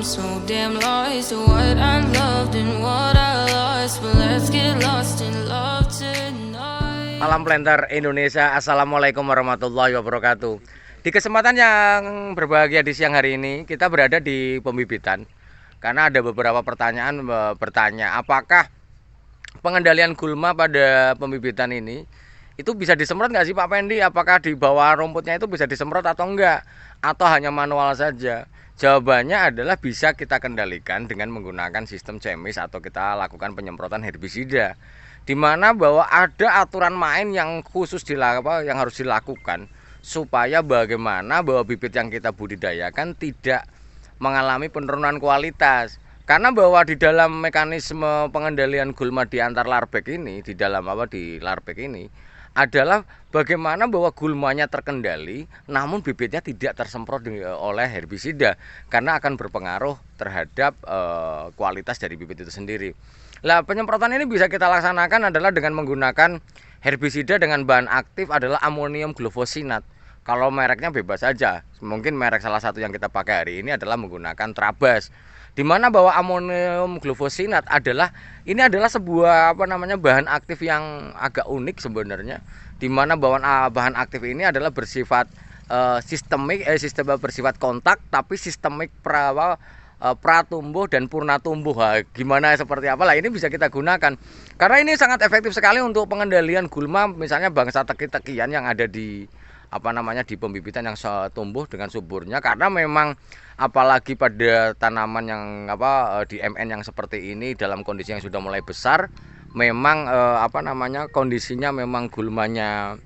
so damn lost to what I loved and what I lost. But let's get lost in love tonight. Salam Planter Indonesia, Assalamualaikum warahmatullahi wabarakatuh. Di kesempatan yang berbahagia di siang hari ini, kita berada di pembibitan. Karena ada beberapa pertanyaan bertanya, apakah pengendalian gulma pada pembibitan ini itu bisa disemprot nggak sih Pak Pendi? Apakah di bawah rumputnya itu bisa disemprot atau enggak? Atau hanya manual saja? Jawabannya adalah bisa kita kendalikan dengan menggunakan sistem CEMIS atau kita lakukan penyemprotan herbisida. Di mana bahwa ada aturan main yang khusus yang harus dilakukan supaya bagaimana bahwa bibit yang kita budidayakan tidak mengalami penurunan kualitas. Karena bahwa di dalam mekanisme pengendalian gulma di antar larbek ini, di larbek ini adalah bagaimana bahwa gulmanya terkendali namun bibitnya tidak tersemprot oleh herbisida karena akan berpengaruh terhadap kualitas dari bibit itu sendiri. Nah, penyemprotan ini bisa kita laksanakan adalah dengan menggunakan herbisida dengan bahan aktif adalah amonium glufosinat. Kalau mereknya bebas saja. Mungkin merek salah satu yang kita pakai hari ini adalah menggunakan Trabas. Di mana bahwa amonium glufosinat adalah sebuah bahan aktif yang agak unik sebenarnya. Di mana bahwa bahan aktif ini adalah bersifat bersifat kontak tapi sistemik pratumbuh dan purna tumbuh. Gimana seperti apalah ini bisa kita gunakan. Karena ini sangat efektif sekali untuk pengendalian gulma misalnya bangsa teki-tekian yang ada di di pembibitan yang tumbuh dengan suburnya, karena memang apalagi pada tanaman yang di MN yang seperti ini dalam kondisi yang sudah mulai besar, memang kondisinya memang gulmanya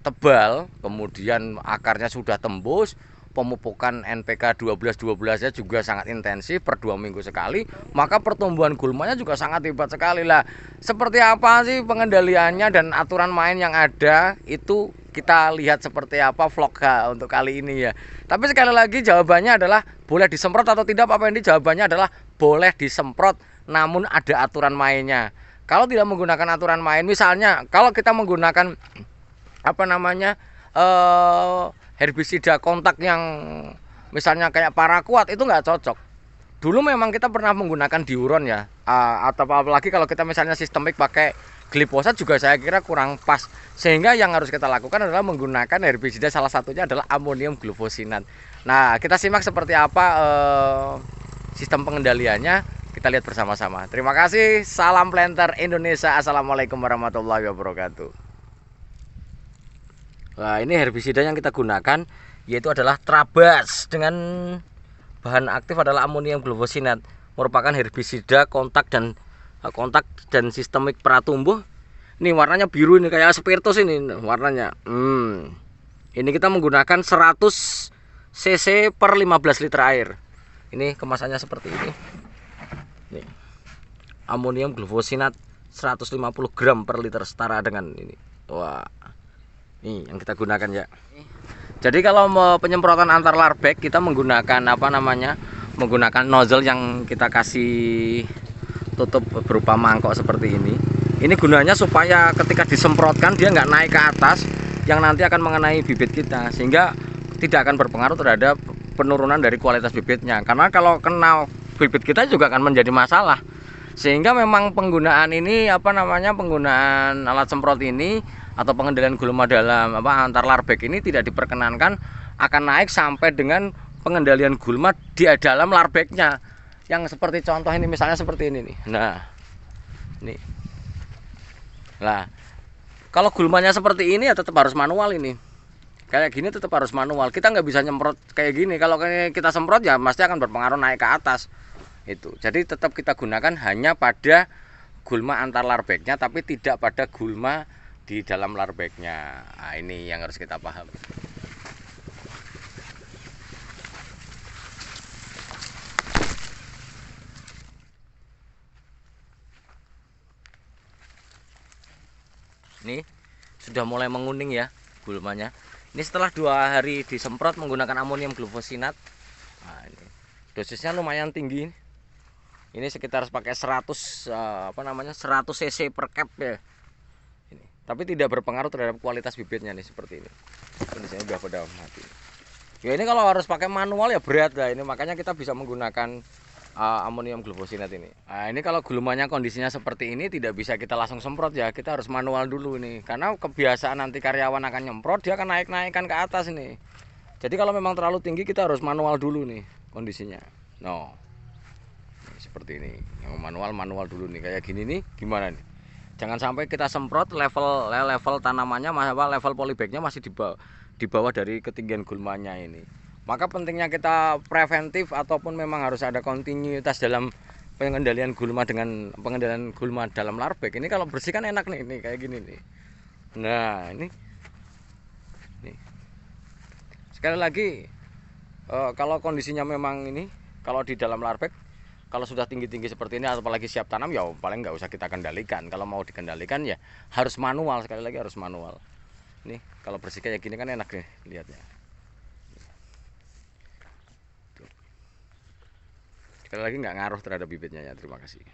tebal, kemudian akarnya sudah tembus, pemupukan NPK 12-12 nya juga sangat intensif per 2 minggu sekali, maka pertumbuhan gulmanya juga sangat hebat sekali lah. Seperti apa sih pengendaliannya dan aturan main yang ada itu kita lihat seperti apa vlog untuk kali ini ya. Tapi sekali lagi jawabannya adalah boleh disemprot atau tidak Pak Pendi? Jawabannya adalah boleh disemprot namun ada aturan mainnya. Kalau tidak menggunakan aturan main, misalnya kalau kita menggunakan herbisida kontak yang misalnya kayak paraquat itu nggak cocok. Dulu memang kita pernah menggunakan diuron ya, atau apalagi kalau kita misalnya sistemik pakai glifosat juga saya kira kurang pas. Sehingga yang harus kita lakukan adalah menggunakan herbisida, salah satunya adalah amonium glufosinat. Nah, kita simak seperti apa sistem pengendaliannya, kita lihat bersama-sama. Terima kasih, salam Planter Indonesia, assalamualaikum warahmatullahi wabarakatuh. Nah, ini herbisida yang kita gunakan yaitu adalah Trabas dengan bahan aktif adalah amonium glufosinat, merupakan herbisida kontak dan sistemik pratumbuh. Ini warnanya biru, ini kayak spiritus ini warnanya. Ini kita menggunakan 100 cc per 15 liter air. Ini kemasannya seperti ini. Nih. Amonium glufosinat 150 gram per liter setara dengan ini. Wah. Ini yang kita gunakan ya. Jadi kalau mau penyemprotan antar larbek kita menggunakan menggunakan nozzle yang kita kasih tutup berupa mangkok seperti ini. Ini gunanya supaya ketika disemprotkan dia nggak naik ke atas yang nanti akan mengenai bibit kita, sehingga tidak akan berpengaruh terhadap penurunan dari kualitas bibitnya. Karena kalau kena bibit kita juga akan menjadi masalah. Sehingga memang penggunaan ini penggunaan alat semprot ini atau pengendalian gulma dalam antar larbek ini tidak diperkenankan akan naik sampai dengan pengendalian gulma di dalam larbeknya. Yang seperti contoh ini misalnya seperti ini nih. Nah, ini. Nah, kalau gulmanya seperti ini ya tetap harus manual ini. Kayak gini tetap harus manual. Kita nggak bisa nyemprot kayak gini. Kalau kita semprot ya pasti akan berpengaruh naik ke atas. Itu. Jadi tetap kita gunakan hanya pada gulma antar larbeknya, tapi tidak pada gulma di dalam larbeknya. Nah, ini yang harus kita paham. Ini sudah mulai menguning ya gulmanya. Ini setelah 2 hari disemprot menggunakan amonium glufosinat. Nah, ini dosisnya lumayan tinggi. Ini sekitar pakai 100 100 cc per cap ya. Ini. Tapi tidak berpengaruh terhadap kualitas bibitnya nih seperti ini. Kondisinya udah pada mati. Ya ini kalau harus pakai manual ya berat lah ini, makanya kita bisa menggunakan amonium glufosinat ini. Nah, ini kalau gulmanya kondisinya seperti ini tidak bisa kita langsung semprot ya, kita harus manual dulu nih. Karena kebiasaan nanti karyawan akan nyemprot, dia akan naik-naikkan ke atas nih. Jadi kalau memang terlalu tinggi kita harus manual dulu nih kondisinya. No. Nih, seperti ini. Yang manual dulu nih, kayak gini nih, gimana nih? Jangan sampai kita semprot level tanamannya, level polybagnya masih di bawah dari ketinggian gulmanya ini. Maka pentingnya kita preventif ataupun memang harus ada kontinuitas dalam pengendalian gulma dengan pengendalian gulma dalam larbag. Ini kalau bersih kan enak nih, kayak gini nih. Nah ini, sekali lagi kalau kondisinya memang ini, kalau di dalam larbag kalau sudah tinggi-tinggi seperti ini apalagi siap tanam ya paling nggak usah kita kendalikan. Kalau mau dikendalikan ya harus manual, sekali lagi harus manual. Nih kalau bersih kayak gini kan enak nih lihatnya. Sekali lagi nggak ngaruh terhadap bibitnya ya. Terima kasih.